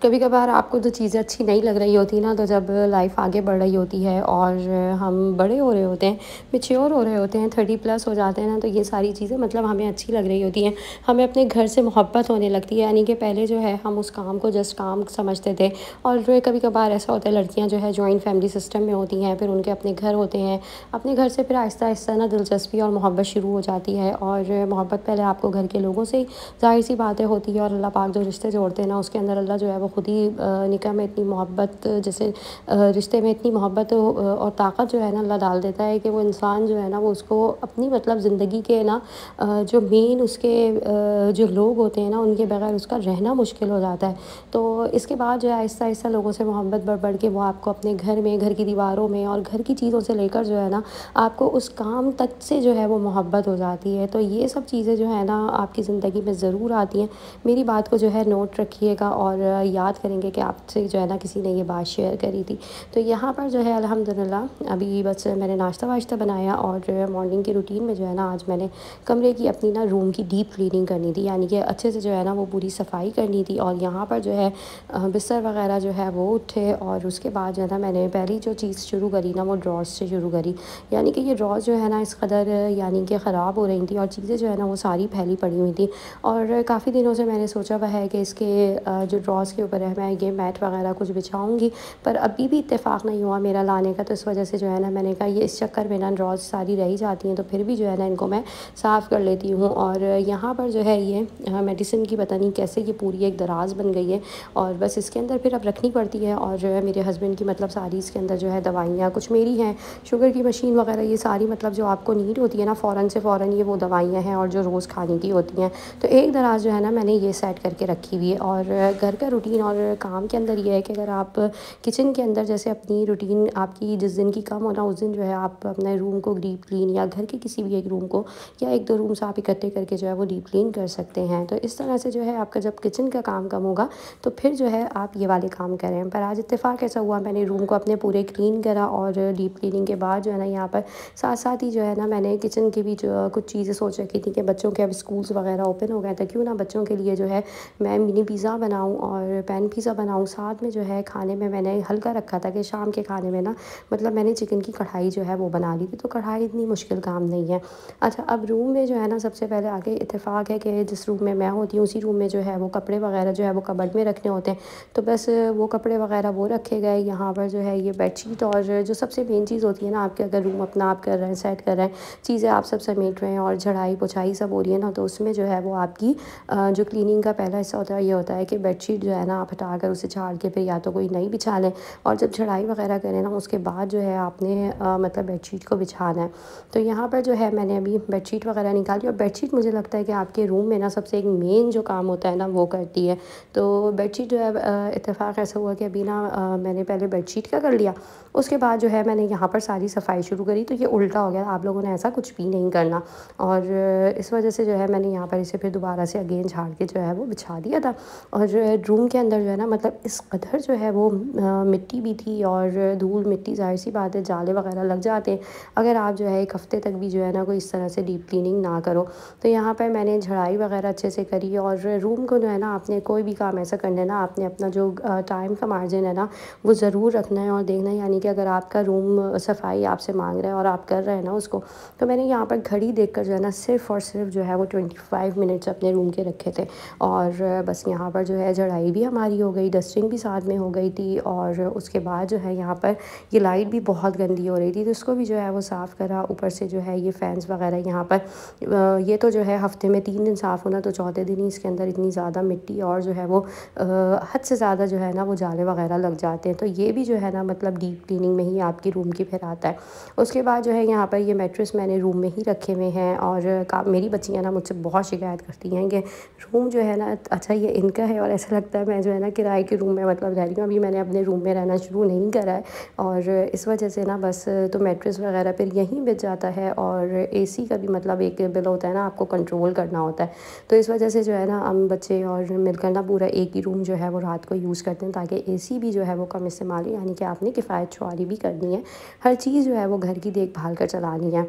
कभी कभार आपको जो चीज़ें अच्छी नहीं लग रही होती ना, तो जब लाइफ आगे बढ़ रही होती है और हम बड़े हो रहे होते हैं, मैच्योर हो रहे होते हैं, 30+ हो जाते हैं ना, तो ये सारी चीज़ें मतलब हमें अच्छी लग रही होती हैं। हमें अपने घर से मोहब्बत होने लगती है, यानी कि पहले जो है हम उस काम को जस्ट काम समझते थे। और कभी कभार ऐसा होता है, लड़कियां जो है जॉइंट फैमिली सिस्टम में होती हैं, फिर उनके अपने घर होते हैं। अपने घर से फिर आहिस्ता आहिस्ता ना दिलचस्पी और मोहब्बत शुरू हो जाती है। और मोहब्बत पहले आपको घर के लोगों से ही ज़ाहिर सी बातें होती है, और अल्लाह पाक जो रिश्ते जोड़ते हैं ना, उसके अंदर अल्लाह जो है वो खुद ही निकाह में इतनी मोहब्बत, जैसे रिश्ते में इतनी मोहब्बत और ताकत जो है ना अल्लाह डाल देता है कि वो इंसान जो है ना वो उसको अपनी मतलब ज़िंदगी के ना जो मेन उसके जो लोग होते हैं ना, उनके बगैर उसका रहना मुश्किल हो जाता है। तो इसके बाद जो है आहिस्ता आहिस्ता लोगों से मोहब्बत बढ़ बढ़ के वो आपको अपने घर में, घर की दीवारों में और घर की चीज़ों से लेकर जो है ना आपको उस काम तक से जो है वो मोहब्बत हो जाती है। तो ये सब चीज़ें जो है ना आपकी ज़िंदगी में ज़रूर आती हैं। मेरी बात को जो है नोट रखिएगा और याद करेंगे कि आपसे जो है ना किसी ने ये बात शेयर करी थी। तो यहाँ पर जो है अल्हम्दुलिल्लाह अभी बस मैंने नाश्ता वाश्ता बनाया, और मॉर्निंग की रूटीन में जो है ना आज मैंने कमरे की अपनी ना रूम की डीप क्लीनिंग करनी थी, यानी कि अच्छे से जो है ना वो पूरी सफाई करनी थी। और यहाँ पर जो है बिस्तर वगैरह जो है वो उठे, और उसके बाद जो है ना मैंने पहली जो चीज़ शुरू करी ना वो ड्रॉर्स से शुरू करी। यानी कि ये ड्रॉर्स जो है ना इस कदर यानी कि ख़राब हो रही थी, और चीज़ें जो है ना वो सारी फैली पड़ी हुई थी। और काफ़ी दिनों से मैंने सोचा हुआ है कि इसके जो ड्रॉर्स के ऊपर है मैं ये मैट वगैरह कुछ बिछाऊंगी, पर अभी भी इत्तेफाक नहीं हुआ मेरा लाने का। तो इस वजह से जो है ना मैंने कहा ये इस चक्कर में ना ड्रॉर्स सारी रही जाती हैं, तो फिर भी जो है ना इनको मैं साफ़ कर लेती हूँ। और यहाँ पर जो है ये मेडिसिन की पता नहीं कैसे ये पूरी एक दराज बन गई है, और बस इसके अंदर फिर अब रखनी पड़ती है। और जो है मेरे हस्बैंड की मतलब सारी इसके अंदर जो है दवाइयाँ कुछ मेरी हैं, शुगर की मशीन वगैरह, ये सारी मतलब जो आपको नीड होती है ना फ़ौरन से फ़ौरन, ये वो दवाइयाँ हैं और जो रोज़ खाने की होती हैं। तो एक दराज जो है ना मैंने ये सेट करके रखी हुई है। और घर का रूटीन और काम के अंदर ये है कि अगर आप किचन के अंदर जैसे अपनी रूटीन आपकी जिस दिन की कम हो ना, उस दिन जो है आप अपने रूम को डीप क्लीन, या घर के किसी भी एक रूम को या एक दो रूम्स आप इकट्ठे करके जो है वो डीप क्लीन कर सकते हैं। तो इस तरह से जो है आपका जब किचन का काम कम होगा तो फिर जो है आप ये वाले काम करें। पर आज इत्तेफाक ऐसा हुआ, मैंने रूम को अपने पूरे क्लीन करा, और डीप क्लीनिंग के बाद जो है ना यहाँ पर साथ साथ ही जो है ना मैंने किचन की भी जो कुछ चीज़ें सोच रखी थी कि बच्चों के अब स्कूल्स वगैरह ओपन हो गए थे, क्यों ना बच्चों के लिए जो है मैं मिनी पिज़्ज़ा बनाऊँ और पैन पिज़्ज़ा बनाऊँ। साथ में जो है खाने में मैंने हल्का रखा था कि शाम के खाने में ना मतलब मैंने चिकन की कढ़ाई जो है वो बना ली थी, तो कढ़ाई इतनी मुश्किल काम नहीं है। अच्छा, अब रूम में जो है ना सबसे पहले आगे इत्तेफाक है कि जिस रूम में मैं होती हूँ उसी रूम में जो है वो कपड़े वगैरह जो है वो कबर्ड में रखने होते हैं। तो बस वो कपड़े वगैरह वो रखे गए। यहाँ पर जो है ये बेडशीट और जो सबसे मेन चीज़ होती है ना आपके, अगर रूम अपना आप कर रहे हैं, सेट कर रहे हैं, चीज़ें आप सब समेट रहे हैं और झाड़ाई पोछाई सब हो रही है ना, तो उसमें जो है वो आपकी जो क्लीनिंग का पहला हिस्सा होता है ये होता है कि बेडशीट जो है ना आप हटा कर उसे झाड़ के फिर या तो कोई नई बिछा लें, और जब झाड़ाई वगैरह करें ना उसके बाद जो है आपने मतलब बेडशीट को बिछाना है। तो यहाँ पर जो है मैंने अभी बेडशीट वगैरह निकाली, और बेडशीट मुझे लगता है कि आपके रूम में ना सबसे एक मेन जो काम होता है ना वो करती है। तो बेडशीट जो है इत्तेफाक ऐसा हुआ कि अभी ना मैंने पहले बेडशीट का कर लिया, उसके बाद जो है मैंने यहाँ पर सारी सफाई शुरू करी। तो ये उल्टा हो गया, आप लोगों ने ऐसा कुछ भी नहीं करना। और इस वजह से जो है मैंने यहाँ पर इसे फिर दोबारा से अगेन झाड़ के जो है वो बिछा दिया था। और रूम के अंदर जो है ना मतलब इस कदर जो है वो मिट्टी भी थी, और धूल मिट्टी, जाहिर सी बात है जाले वगैरह लग जाते हैं अगर आप जो है एक हफ़्ते तक भी जो है ना कोई इस तरह से डीप क्लीनिंग ना करो। तो यहाँ पर मैंने झाड़ाई वगैरह अच्छे से करी। और रूम को जो है ना आपने कोई भी काम ऐसा करना है ना, आपने अपना जो टाइम का मार्जिन है ना वो ज़रूर रखना है और देखना है। यानी कि अगर आपका रूम सफाई आपसे मांग रहा है और आप कर रहे हैं ना उसको, तो मैंने यहाँ पर घड़ी देखकर जो है ना सिर्फ़ और सिर्फ जो है वो 25 मिनट्स अपने रूम के रखे थे। और बस यहाँ पर जो है झाड़ाई भी हमारी हो गई, डस्टिंग भी साथ में हो गई थी। और उसके बाद जो है यहाँ पर ये लाइट भी बहुत गंदी हो रही थी, तो इसको भी जो है वो साफ़ करा। ऊपर से जो है ये फ़ैन्स वगैरह यहाँ पर ये तो जो है हफ़्ते में 3 दिन साफ़ होना, तो चौथे दिन ही इसके अंदर इतनी ज़्यादा मिट्टी और जो है वो हद से ज़्यादा जो है ना वो जाले वगैरह लग जाते हैं। तो ये भी जो है ना मतलब डीप क्लीनिंग में ही आपकी रूम की फिर आता है। उसके बाद जो है यहाँ पर ये मैट्रेस मैंने रूम में ही रखे हुए हैं। और मेरी बच्चियाँ ना मुझसे बहुत शिकायत करती हैं कि रूम जो है ना अच्छा ये इनका है, और ऐसा लगता है मैं जो है ना किराए के रूम में मतलब रह रही हूँ। अभी मैंने अपने रूम में रहना शुरू नहीं करा है, और इस वजह से ना बस तो मैट्रेस वगैरह फिर यहीं बिछ जाता है। और एसी का भी मतलब एक बिल होता है ना, आपको कंट्रोल करना होता है। तो इस वजह से जो है ना हम बच्चे और मिलकर ना पूरा एक ही रूम जो है वो रात को यूज़ करते हैं, ताकि एसी भी जो है वो कम इस्तेमाल हो। यानी कि आपने किफ़ायत शुमारी भी करनी है, हर चीज़ जो है वो घर की देखभाल कर चलानी है।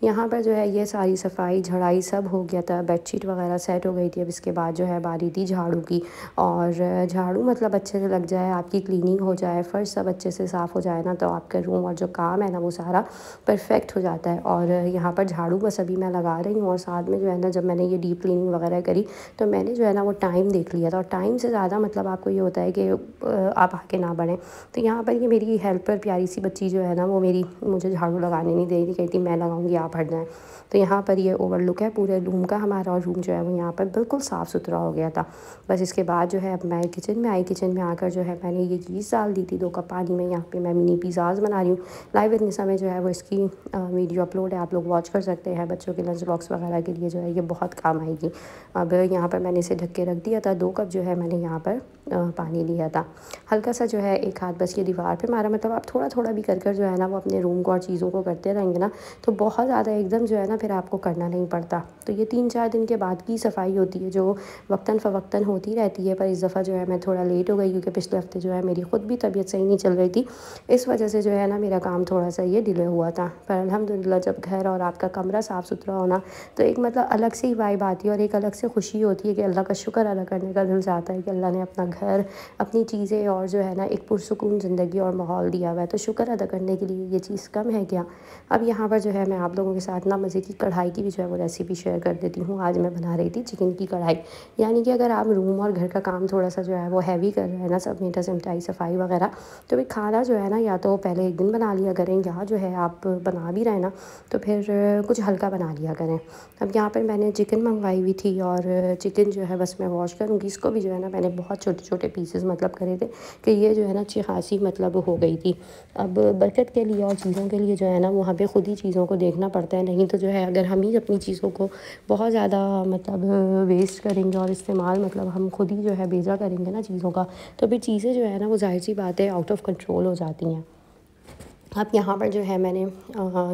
यहाँ पर जो है ये सारी सफाई झड़ाई सब हो गया था, बेडशीट वगैरह सेट हो गई थी। अब इसके बाद जो है बारी थी झाड़ू की, और झाड़ू मतलब अच्छे से लग जाए, आपकी क्लीनिंग हो जाए, फर्श सब अच्छे से साफ़ हो जाए ना, तो आपका रूम और जो काम है ना वो सारा परफेक्ट हो जाता है। और यहाँ पर झाड़ू बस अभी मैं लगा रही हूँ, और साथ में जो है ना जब मैंने ये डीप क्लीनिंग वगैरह करी तो मैंने जो है ना वो टाइम देख लिया था, और टाइम से ज़्यादा मतलब आपको ये होता है कि आप आगे ना बढ़ें। तो यहाँ पर ये मेरी हेल्पर प्यारी सी बच्ची जो है ना वो मेरी मुझे झाड़ू लगाने नहीं दे रही थी, कहती मैं लगाऊंगी आप हट जाएँ। तो यहाँ पर ये ओवरलुक है पूरे रूम का हमारा, और रूम जो है वो यहाँ पर बिल्कुल साफ़ सुथरा हो गया था। बस इसके बाद जो है अब मैं किचन में आई, किचन में आकर जो है मैंने ये चीज़ डाल दी थी 2 कप पानी में। यहाँ पे मैं मिनी पिज़्ज़ाज़ बना रही हूँ। लाइव विद निशा में जो है वो इसकी वीडियो अपलोड है, आप लोग वॉच कर सकते हैं। बच्चों के लंच बॉक्स वगैरह के लिए जो है ये बहुत काम आएगी। अब यहाँ पर मैंने इसे ढक के रख दिया था। 2 कप जो है मैंने यहाँ पर पानी लिया था। हल्का सा जो है एक हाथ बस ये दीवार पे मारा, मतलब आप थोड़ा थोड़ा भी कर जो है ना वो अपने रूम को और चीज़ों को करते रहेंगे ना, तो बहुत ज़्यादा एकदम जो है ना फिर आपको करना नहीं पड़ता। तो ये 3-4 दिन के बाद की सफाई होती है, जो वक्तन फ़वक्तन होती रहती है। पर इस दफ़ा जो है मैं थोड़ा लेट हो गई, क्योंकि पिछले हफ्ते जो है मेरी ख़ुद भी तबीयत सही नहीं चल रही थी। इस वजह से जो है ना मेरा काम थोड़ा सा ये डिले हुआ था। पर अल्हम्दुलिल्लाह जब घर और आपका कमरा साफ़ सुथरा होना, तो एक मतलब अलग से ही वाइब आती है, और एक अलग से खुशी होती है कि अल्लाह का शुक्र अदा करने का दिल चाहता है कि अल्लाह ने अपना घर, अपनी चीज़ें और जो है ना एक पुरसुकून ज़िंदगी और माहौल दिया हुआ है। तो शुक्र अदा करने के लिए ये चीज़ कम है क्या। अब यहाँ पर जो है मैं आप लोगों के साथ ना मज़े की कढ़ाई की भी जो है वो रेसिपी शेयर कर देती हूँ। आज मैं बना रही थी चिकन की कढ़ाई। यानी कि अगर आप रूम और घर का काम थोड़ा सा जो है वो हैवी कर रहे हैं ना, सब मीठा सिमटाई सफाई वगैरह, तो भाई खाना जो है ना या तो पहले एक दिन बना लिया करें, या जो है आप बना भी रहे ना तो फिर कुछ हल्का बना लिया करें। अब यहाँ पर मैंने चिकन मंगवाई हुई थी, और चिकन जो है बस मैं वॉश करूँगी। इसको भी जो है ना मैंने बहुत छोटे छोटे पीसेस मतलब करे थे, कि ये जो है ना अच्छी खासी मतलब हो गई थी। अब बरकत के लिए और चीज़ों के लिए जो है ना वहाँ पे ख़ुद ही चीज़ों को देखना पड़ता है। नहीं तो जो है अगर हम ही अपनी चीज़ों को बहुत ज़्यादा मतलब वेस्ट करेंगे, और इस्तेमाल मतलब हम खुद ही जो है बेजा करेंगे ना चीज़ों का, तो फिर चीज़ें जो है ना वो ज़ाहिर सी बात है आउट ऑफ कंट्रोल हो जाती हैं। अब यहाँ पर जो है मैंने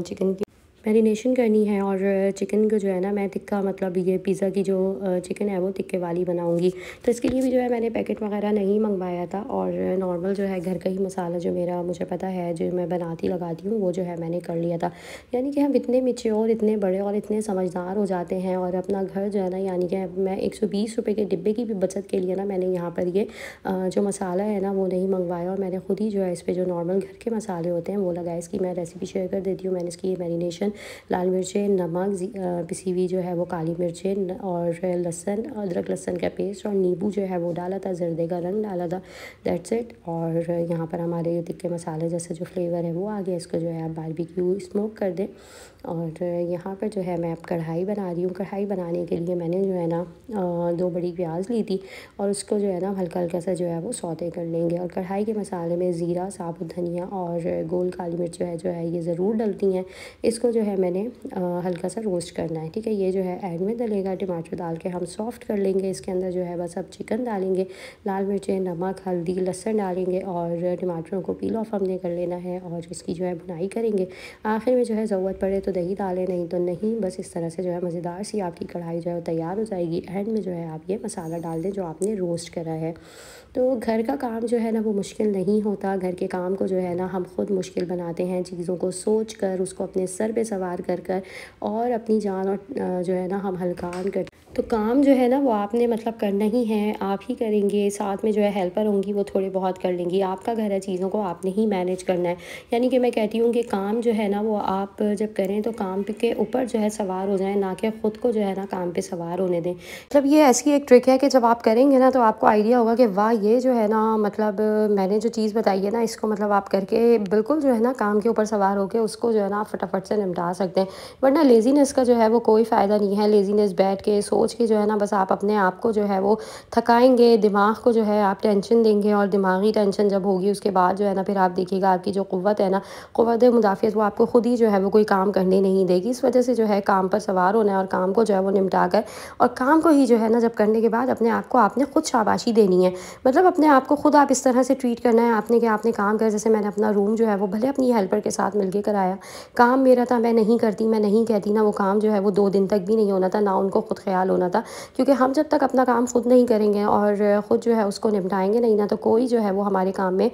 चिकन की मैरिनेशन करनी है, और चिकन को जो है ना मैं टिक्का मतलब ये पिज़्ज़ा की जो चिकन है वो टिक्के वाली बनाऊंगी। तो इसके लिए भी जो है मैंने पैकेट वगैरह नहीं मंगवाया था, और नॉर्मल जो है घर का ही मसाला जो मेरा मुझे पता है जो मैं बनाती लगाती हूँ वो जो है मैंने कर लिया था। यानी कि हम इतने मैच्योर, इतने बड़े और इतने समझदार हो जाते हैं, और अपना घर जो है ना, यानी कि मैं 120 रुपये के डिब्बे की भी बचत के लिए ना मैंने यहाँ पर ये जो मसाला है ना वो नहीं मंगवाया, और मैंने खुद ही जो है इस पर जो नॉर्मल घर के मसाले होते हैं वो लगाए। इसकी मैं रेसिपी शेयर कर देती हूँ। मैंने इसकी मैरिनेशन लाल मिर्चें, नमक, पिसी हुई जो है वो काली मिर्चें, और लहसुन, अदरक लहसुन का पेस्ट, और नींबू जो है वो डाला था, जर्दे का रंग डाला था, दैट्स इट। और यहाँ पर हमारे टिक्के मसाले जैसे जो फ्लेवर है वो आ गया। इसको जो है आप बारबेक्यू स्मोक कर दें। और यहाँ पर जो है मैं अब कढ़ाई बना रही हूँ। कढ़ाई बनाने के लिए मैंने जो है ना 2 बड़ी प्याज ली थी, और उसको जो है ना हल्का हल्का सा जो है वो सौते कर लेंगे। और कढ़ाई के मसाले में ज़ीरा, साबुत धनिया और गोल काली मिर्च जो है ये ज़रूर डलती हैं। इसको जो है मैंने हल्का सा रोस्ट करना है, ठीक है। ये जो है एंड में डलेगा। टमाटर डाल के हम सॉफ्ट कर लेंगे। इसके अंदर जो है बस अब चिकन डालेंगे, लाल मिर्चें, नमक, हल्दी, लहसुन डालेंगे, और टमाटरों को पील ऑफ हमने कर लेना है, और इसकी जो है भुनाई करेंगे। आखिर में जो है ज़रूरत पड़े तो दही डालें, नहीं तो नहीं। बस इस तरह से जो है मज़ेदार सी आपकी कढ़ाई जो है तैयार हो जाएगी। एंड में जो है आप ये मसाला डाल दें जो आपने रोस्ट करा है। तो घर का काम जो है ना वो मुश्किल नहीं होता। घर के काम को जो है ना हम खुद मुश्किल बनाते हैं, चीज़ों को सोच कर, उसको अपने सर पे सवार कर और अपनी जान और जो है ना हम हल्कान कर। तो काम जो है ना वो आपने मतलब करना ही है, आप ही करेंगे। साथ में जो है हेल्पर होंगी वो थोड़े बहुत कर लेंगी। आपका घर है, चीज़ों को आपने ही मैनेज करना है। यानी कि मैं कहती हूँ कि काम जो है ना वो आप जब करें तो काम के ऊपर जो है सवार हो जाएं, ना कि ख़ुद को जो है ना काम पे सवार होने दें। मतलब ये ऐसी एक ट्रिक है कि जब आप करेंगे ना तो आपको आइडिया होगा कि वाह ये जो है ना मतलब मैंने जो चीज़ बताई है ना इसको मतलब आप करके बिल्कुल जो है ना काम के ऊपर सवार होकर उसको जो है ना आप फटाफट से निपटा सकते हैं। वरना लेज़ीनेस का जो है वो कोई फ़ायदा नहीं है। लेज़ीनेस बैठ के सोच के जो है ना बस आप अपने आप को जो है वो थकाएंगे, दिमाग को जो है आप टेंशन देंगे, और दिमागी टेंशन जब होगी उसके बाद जो है ना फिर आप देखिएगा आपकी जो क़ुव्वत है ना, क़ुव्वत मुदाफ़ियत, वो आपको खुद ही जो है वो कोई काम करने नहीं देगी। इस वजह से जो है काम पर सवार होना है, और काम को जो है वो निपटा कर, और काम को ही जो है ना जब करने के बाद अपने आप को आपने खुद शाबाशी देनी है। मतलब अपने आप को खुद आप इस तरह से ट्रीट करना है आपने कि आपने काम कर, जैसे मैंने अपना रूम जो है वो भले अपनी हेल्पर के साथ मिलके कराया, काम मेरा था, मैं नहीं करती, मैं नहीं कहती ना, वो काम जो है वो 2 दिन तक भी नहीं होना था, ना उनको खुद ख़्याल होना था। क्योंकि हम जब तक अपना काम खुद नहीं करेंगे और खुद जो है उसको निपटाएँगे नहीं ना, तो कोई जो है वो हमारे काम में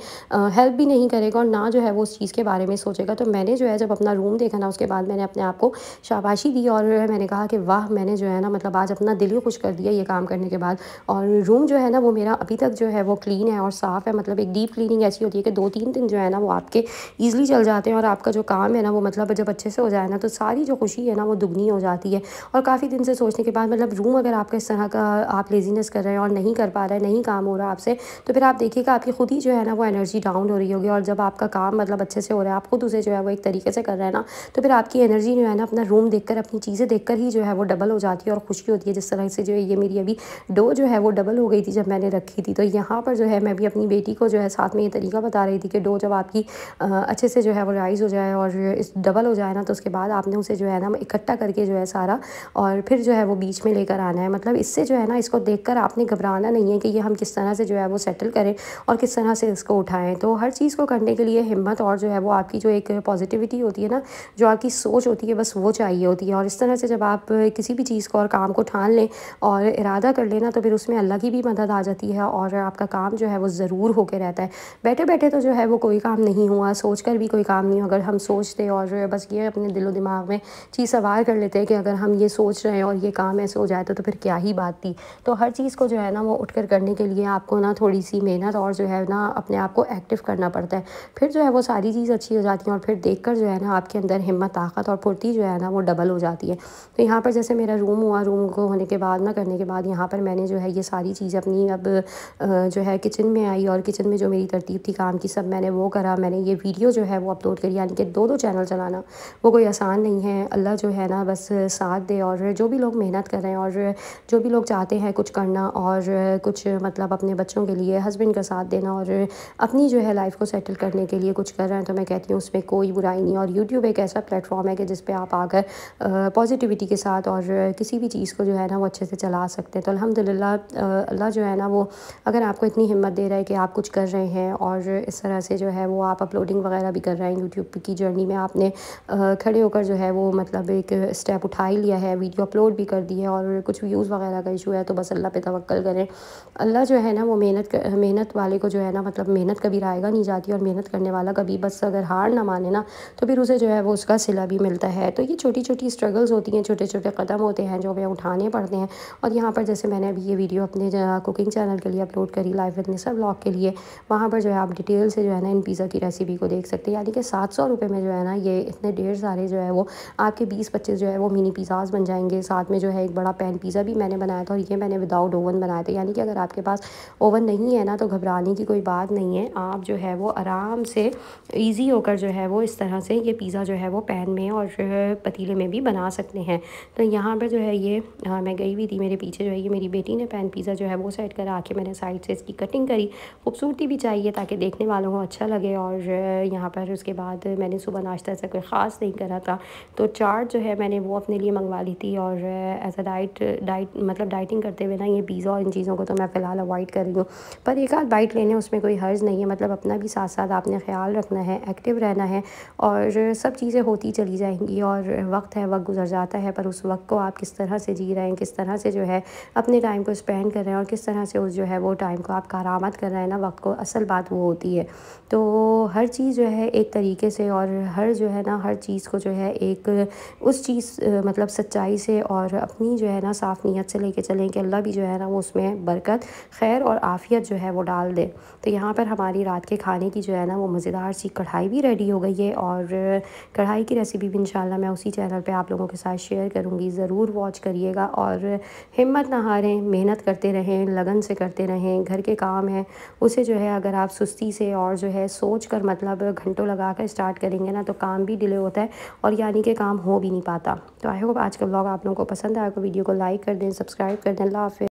हेल्प भी नहीं करेगा और ना जो है वो उस चीज़ के बारे में सोचेगा। तो मैंने जो है जब अपना रूम देखा ना, उसके बाद मैंने अपने आप को शाबाशी दी और मैंने कहा कि वाह! मैंने जो है ना मतलब आज अपना दिल ही खुश कर दिया ये काम करने के बाद। और रूम जो है ना वो मेरा अभी तक जो है वो क्लीन है और साफ़ है। मतलब एक डीप क्लीनिंग ऐसी होती है कि 2-3 दिन जो है ना वो आपके ईज़िली चल जाते हैं और आपका जो काम है ना वो मतलब जब अच्छे से हो जाए ना, तो सारी जो खुशी है ना वो दुगनी हो जाती है। और काफ़ी दिन से सोचने के बाद मतलब रूम अगर आपका इस तरह का आप लेज़ीनेस कर रहे हैं और नहीं कर पा रहे हैं, नहीं काम हो रहा आपसे, तो फिर आप देखिएगा आपकी खुद ही जो है ना वो एनर्जी डाउन हो रही होगी। और जब आपका काम मतलब अच्छे से हो रहा है, आप खुद उसे जो है वो एक तरीके से कर रहे हैं ना, तो फिर आपकी एनर्जी जो है ना अपना रूम देखकर, अपनी चीज़ें देखकर ही जो है वो डबल हो जाती है और खुशी होती है। जिस तरह से जो है ये मेरी अभी डो जो है वो डबल हो गई थी जब मैंने रखी थी। तो यहाँ पर जो है मैं भी अपनी बेटी को जो है साथ में ये तरीका बता रही थी कि डो जब आपकी अच्छे से जो है वो राइज़ हो जाए और इस डबल हो जाए ना, तो उसके बाद आपने उसे जो है ना इकट्ठा करके जो है सारा, और फिर जो है वो बीच में लेकर आना है। मतलब इससे जो है ना इसको देखकर आपने घबराना नहीं है कि ये हम किस तरह से जो है वो सेटल करें और किस तरह से इसको उठाएँ। तो हर चीज़ को करने के लिए हिम्मत और जो है वो आपकी जो एक पॉजिटिविटी होती है ना, जो आपकी सोच होती है, बस वो चाहिए होती है। और इस तरह से जब आप किसी भी चीज़ को और काम को ठान लें और इरादा कर लेना, तो फिर उसमें अल्लाह की भी मदद आ जाती है और आपका काम जो है वो ज़रूर होके रहता है। बैठे-बैठे तो जो है वो कोई काम नहीं हुआ, सोच कर भी कोई काम नहीं हुआ। अगर हम सोचते और बस ये अपने दिलो-दिमाग में चीज़ सवार कर लेते हैं कि अगर हम ये सोच रहे हैं और ये काम ऐसे हो जाए तो फिर क्या ही बात थी। तो हर चीज़ को जो है ना वो उठकर करने के लिए आपको ना थोड़ी-सी मेहनत और जो है ना अपने आप को एक्टिव करना पड़ता है। फिर जो है वो सारी चीज़ अच्छी हो जाती है और फिर देखकर जो है ना आपके अंदर हिम्मत, ताकत और फुर्ती जो है ना वो डबल हो जाती है। तो यहाँ पर जैसे मेरा रूम हुआ, रूम को होने के बाद ना करने के बाद यहाँ पर मैंने जो है ये सारी चीज़ अपनी अब जो है किचन में आई और किचन में जो मेरी तरतीब थी काम की, सब मैंने वो करा। मैंने ये वीडियो जो है वो अपलोड करी, यानी कि 2-2 चैनल चलाना वो कोई आसान नहीं है। अल्लाह जो है ना बस साथ दे। और जो भी लोग मेहनत कर रहे हैं और जो भी लोग चाहते हैं कुछ करना और कुछ मतलब अपने बच्चों के लिए, हस्बैंड का साथ देना और अपनी जो है लाइफ़ को सेटल करने के लिए कुछ कर रहे हैं, तो मैं कहती हूँ उसमें कोई बुराई नहीं। और यूट्यूब एक ऐसा प्लेटफॉर्म है कि जिस पे आप आकर पॉजिटिविटी के साथ और किसी भी चीज़ को जो है ना वो अच्छे से चला सकते हैं। तो अल्हम्दुलिल्लाह अल्लाह जो है ना वो अगर आपको इतनी हिम्मत दे रहा है कि आप कुछ कर रहे हैं और इस तरह से जो है वो आप अपलोडिंग वगैरह भी कर रहे हैं, यूट्यूब की जर्नी में आपने खड़े होकर जो है वो मतलब एक स्टेप उठा ही लिया है, वीडियो अपलोड भी कर दी है और कुछ व्यूज़ वगैरह का इशू है, तो बस अल्लाह पे तवक्कल करें। अल्लाह जो है ना वो मेहनत वाले को जो है ना मतलब मेहनत कभी रायगा नहीं जाती और मेहनत करने वाला कभी बस अगर हार ना माने ना, तो फिर उसे जो है वो उसका सिला भी मिलता है। तो ये छोटी-छोटी स्ट्रगल्स होती हैं, छोटे-छोटे कदम होते हैं जो हमें उठाने पड़ते हैं। और यहाँ पर जैसे मैंने अभी ये वीडियो अपने कुकिंग चैनल के लिए अपलोड करी, लाइफ विद निसा व्लॉग के लिए, वहाँ पर जो है आप डिटेल से जो है ना इन पिज़्ज़ा की रेसिपी को देख सकते हैं। यानी कि 700 रुपये में जो है ना ये इतने ढेर सारे जो है वो आपके 20-25 जो है वो मिनी पिज़्ज़ाज़ बन जाएँगे। साथ में जो है एक बड़ा पैन पिज़्ज़ा भी मैंने बनाया था और ये मैंने विदाउट ओवन बनाया था। यानी कि अगर आपके पास ओवन नहीं है ना, तो घबराने की कोई बात नहीं है। आप जो है वो आराम से ईज़ी होकर जो है वो इस तरह से ये पिज़्ज़ा जो है वो पैन में और पतीले में भी बना सकते हैं। तो यहाँ पर जो है ये मैं गई हुई थी, मेरे पीछे जो है ये मेरी बेटी ने पैन पिज़्ज़ा जो है वो सेट करा के, मैंने साइड से इसकी कटिंग करी। खूबसूरती भी चाहिए ताकि देखने वालों को अच्छा लगे। और यहाँ पर उसके बाद मैंने सुबह नाश्ता ऐसा कोई ख़ास नहीं करा था, तो चाट जो है मैंने वो अपने लिए मंगवा ली थी। और एज़ अ डाइट मतलब डाइटिंग करते हुए ना ये पिज़्ज़ा और इन चीज़ों को तो मैं फ़िलहाल अवॉइड कर रही हूँ, पर एक आध बाइट लेने उसमें कोई हर्ज़ नहीं है। मतलब अपना भी साथ साथ आपने ख्याल रखना है, एक्टिव रहना है और सब चीज़ें होती चली जाएंगी। और वक्त है, वक्त गुजर जाता है, पर उस वक्त को आप किस तरह से जी रहे हैं, किस तरह से जो है अपने टाइम को स्पेंड कर रहे हैं और किस तरह से उस जो है वो टाइम को आप कारामद कर रहे हैं ना वक्त को, असल बात वो होती है। तो हर चीज़ जो है एक तरीके से और हर जो है ना हर चीज़ को जो है एक उस चीज़ मतलब सच्चाई से और अपनी जो है ना साफ़ नीयत से लेके चलें कि अल्लाह भी जो है ना वो उसमें बरकत, खैर और आफ़ियत जो है वो डाल दे। तो यहाँ पर हमारी रात के खाने की जो है ना वो मज़ेदार सी कढ़ाई भी रेडी हो गई है और कढ़ाई की रेसिपी भी इंशाल्लाह मैं उसी चैनल पे आप लोगों के साथ शेयर करूँगी। ज़रूर वॉच करिएगा और हिम्मत ना हारें, मेहनत करते रहें, लगन से करते रहें। घर के काम हैं उसे जो है अगर आप सुस्ती से और जो है सोच कर मतलब घंटों लगा कर स्टार्ट करेंगे ना, तो काम भी डिले होता है और यानी कि काम हो भी नहीं पाता। तो आई होप आज का व्लॉग आप लोगों को पसंद आएगा। वीडियो को लाइक कर दें, सब्सक्राइब कर दें। अल्लाह हाफ़िज़।